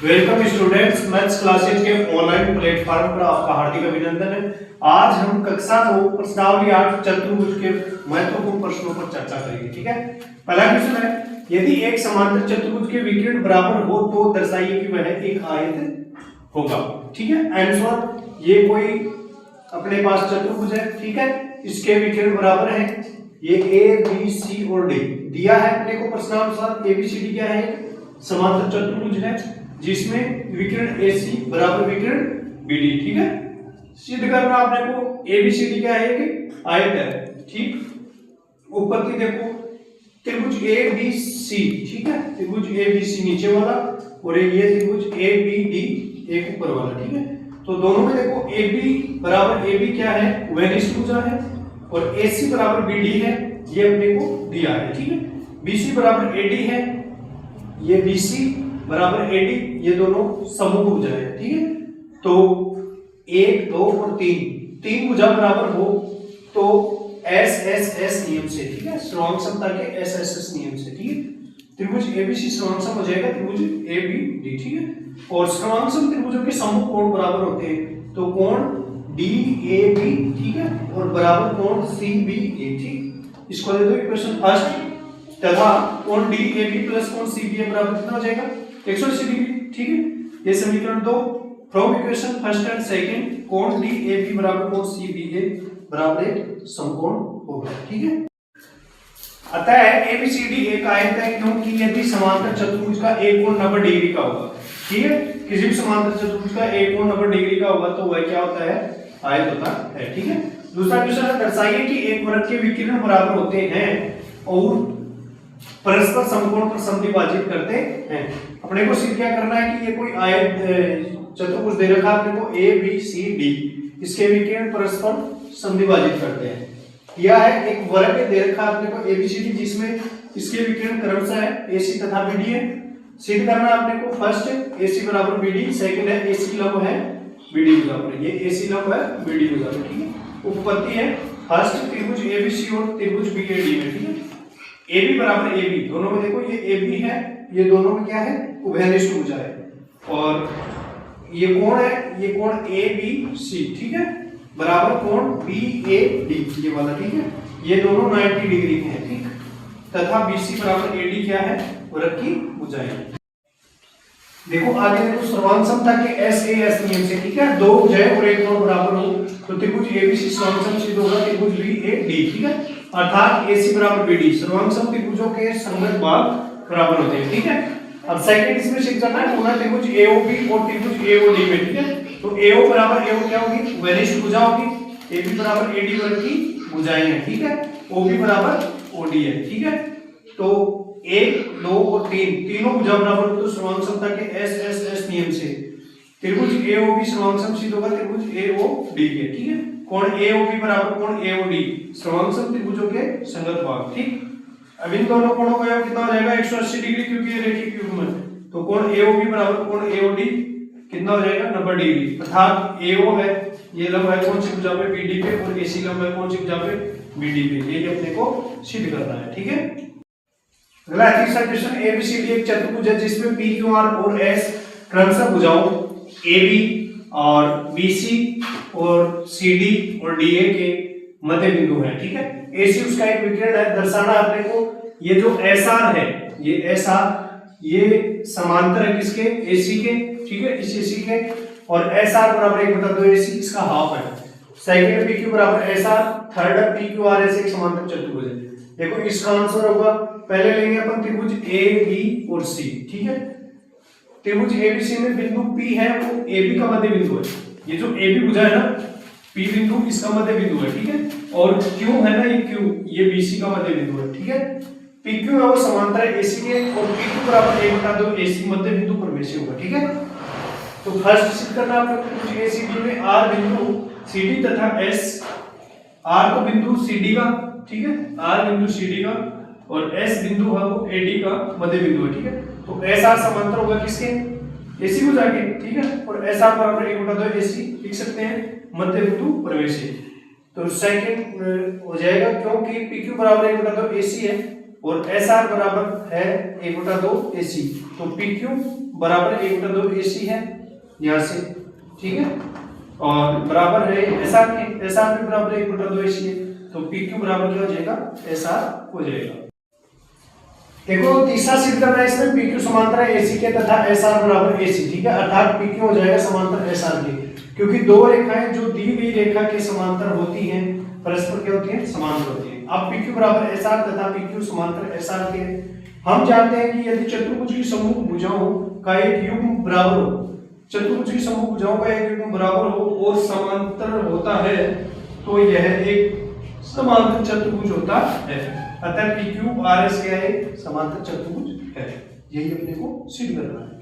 Welcome students, maths classes के online platform पर आपका हार्दिक अभिनंदन है। आज हम कक्षा 2 प्रश्नावली 8 चतुर्भुज के महत्वपूर्ण प्रश्नों पर चर्चा करेंगे। ठीक है, पहला क्वेश्चन है, यदि एक समांतर चतुर्भुज के विकर्ण बराबर हो तो दर्शाइए कि वह एक आयत होगा। ठीक है, आंसर, ये कोई अपने पास चतुर्भुज है। ठीक है, इसके विकर्ण बराबर है, ये ए बी सी और डी दिया है अपने को प्रश्नानुसार। ए बी सी डी क्या है? समांतर चतुर्भुज है जिसमें विकर्ण AC बराबर विकर्ण BD। ठीक है, सिद्ध करना आपने को ABCD क्या है कि आयत है। ठीक, उत्पत्ति देखो, त्रिभुज ABC। ठीक है, त्रिभुज ABC नीचे वाला और ये त्रिभुज ABD एक ऊपर वाला। ठीक है, तो दोनों में देखो AB बराबर AB क्या है? उभयनिष्ठ भुजा है, और AC बराबर BD है, ये अपने को दिया है। ठीक है, BC बराबर AD है, ये BC बराबर AD, ये दोनों समूह भुजा है। ठीक है, तो 1 2 और 3 भुजा बराबर हो तो SSS नियम से, ठीक है, श्रृंग समता के SSS नियम से, ठीक है, त्रिभुज ABC श्रृंग सम हो जाएगा त्रिभुज ABD। ठीक है, और श्रृंग सम त्रिभुजों के समूह कोण बराबर होते हैं, तो कोण DAB, ठीक है, और बराबर कोण CBA। ठीक, इसको दे दो इक्वेशन फर्स्ट, तथा कोण DAB प्लस कोण CBA बराबर कितना हो जाएगा? 180 डिग्री। ठीक है, ये समीकरण 2 from equation first and second कोण DAB बराबर कोण CBA बराबर एक समकोण होगा। ठीक है, अतः ABCD एक आयत है क्योंकि यदि समांतर चतुर्भुज का एक कोण 90 डिग्री का होगा। ठीक है, किसी भी समांतर चतुर्भुज का एक कोण 90 डिग्री का होगा तो वह क्या होता है? आयत होता है। ठीक है, दूसरा क्वेश्चन है, दर्शाइए कि एक वृत्त के विकर्ण बराबर होते हैं और परस्पर समकोण पर समद्विभाजित करते हैं। अपने को सिद्ध क्या करना है कि ये कोई आयत चतुर्भुज दे रखा है अपने को ABCD, इसके विकर्ण परस्पर समद्विभाजित करते हैं। यह है एक वर्ग दे रखा है अपने को ABCD जिसमें इसके विकर्ण क्रमशः है AC तथा BD है। सिद्ध करना है अपने को फर्स्ट AC बराबर BD, सेकंड है AC लंब है BD बराबर, ये AC लंब है BD बराबर। ठीक है, उत्पत्ति है फर्स्ट त्रिभुज ABC और त्रिभुज BAD में। ठीक है, AB बराबर AB, दोनों में देखो ये AB है, ये दोनों में क्या है? उभयनिष्ठ भुजा है, और ये कोण है, ये कोण ABC, ठीक है, बराबर कोण BAD, ये वाला। ठीक है, ये दोनों 90 डिग्री के हैं। ठीक, तथा BC बराबर AD क्या है? वृत्त की भुजाएं। देखो आगे देखो, सर्वांग समता के SAS नियम से, ठीक है, दो भुजाएं और एक कोण बराबर हो तो त्रिभुज ABC सर्वांग सम सिद्ध होगा त्रिभुज BAD। ठीक है, अर्थात AC बराबर BD सर्वांग सम त्रिभुजों के संगत भाग बराबर होते हैं। ठीक है, अब सेकंड इसमें सिद्ध करना है पुनः त्रिभुज AOB और त्रिभुज AOD में। ठीक है, तो AO बराबर AO क्या होगी? उभयनिष्ठ भुजा होगी, AB बराबर AD वर्ग की भुजाएं हैं। ठीक है, OB बराबर OD है। ठीक है, तो 1 2 और 3 तीनों भुजा बराबर हो तो सर्वांग समता के SSS नियम से त्रिभुज AOB सर्वांग सम सिद्ध होगा त्रिभुज AOD के। ठीक है, कोण AOB बराबर कोण AOD सर्वांग सम त्रिभुजों के संगत भाग। ठीक, अब इन दोनों कोणों का योग कितना हो जाएगा? 180 डिग्री, क्योंकि ये रेखीय युग्म है, तो कोण AOB बराबर कोण AOD कितना हो जाएगा? 90 डिग्री। अर्थात AO है, ये लंब है कौन सी भुजा पे? BD पे, और AC लंब है कौन सी भुजा पे? BD पे। ये अपने को सिद्ध करना है। ठीक है, अगला तीसरा क्वेश्चन, ABCD एक चतुर्भुज है जिसमें PQR और S क्रमशः भुजाओं AB और BC और CD और DA के मध्य बिंदु है। ठीक है, AC उसका एक विकर्ण है। दर्शाना अपने को ये जो SR है, ये SR ये समांतर है किसके? AC के। ठीक है, इस AC के, और SR बराबर 1/2 AC इसका हाफ है। सेकंड PQ बराबर SR, थर्ड है PQRS एक समांतर चतुर्भुज है। देखो इसका आंसर होगा, पहले लेंगे अपन त्रिभुज AB और C। ठीक है, त्रिभुज ABC में बिंदु P है वो AB का मध्य बिंदु है। ये जो AB भुजा है ना, P बिंदु इसका मध्य बिंदु है। ठीक है, और Q है ना, ये Q ये BC का मध्य बिंदु है। ठीक है, PQ है वो समांतर है AC के, और PQ बराबर 1/2 AC मध्य बिंदु परमेशी होगा। ठीक है, तो फर्स्ट सिद्ध करना आपको त्रिभुज ACD में R बिंदु CD तथा S, R तो बिंदु CD का, ठीक है, R बिंदु CD का, और S बिंदु है वो AD का मध्य बिंदु है। ठीक है, तो SR समांतर होगा किसके? AC भुजा के। ठीक है, और SR बराबर 1/2 AC लिख सकते हैं मध्य बिंदु प्रवेशी। तो सेकंड हो जाएगा, क्योंकि PQ बराबर 1/2 AC है और एस आर बराबर है 1/2 AC, तो पी क्यू बराबर 1/2 AC है यहां से, ठीक है, और बराबर है एस आर के, एस आर भी बराबर 1/2 AC है, तो पी क्यू बराबर क्या हो जाएगा, एस आर हो जाएगा। देखो तीसरा सिद्ध करना है इसमें, पी क्यू समांतर है AC के तथा एस आर बराबर AC, ठीक है, अर्थात पी क्यू हो जाएगा समांतर एस आर के, क्योंकि दो रेखाएं जो दी हुई रेखा के समांतर होती हैं परस्पर क्या होती है, समांतर होती है। अब पी क्यू बराबर एस आर तथा पी क्यू समांतर एस आर के, हम जानते हैं कि यदि चतुर्भुज की समूह भुजाओं का एक युग्म बराबर हो, चतुर्भुज की समूह भुजाओं का एक युग्म बराबर हो और समांतर होता है तो यह एक समांतर चतुर्भुज होता है। अतः पी क्यू आर एस क्या है, समांतर चतुर्भुज है। यही अपने को सिद्ध करना है।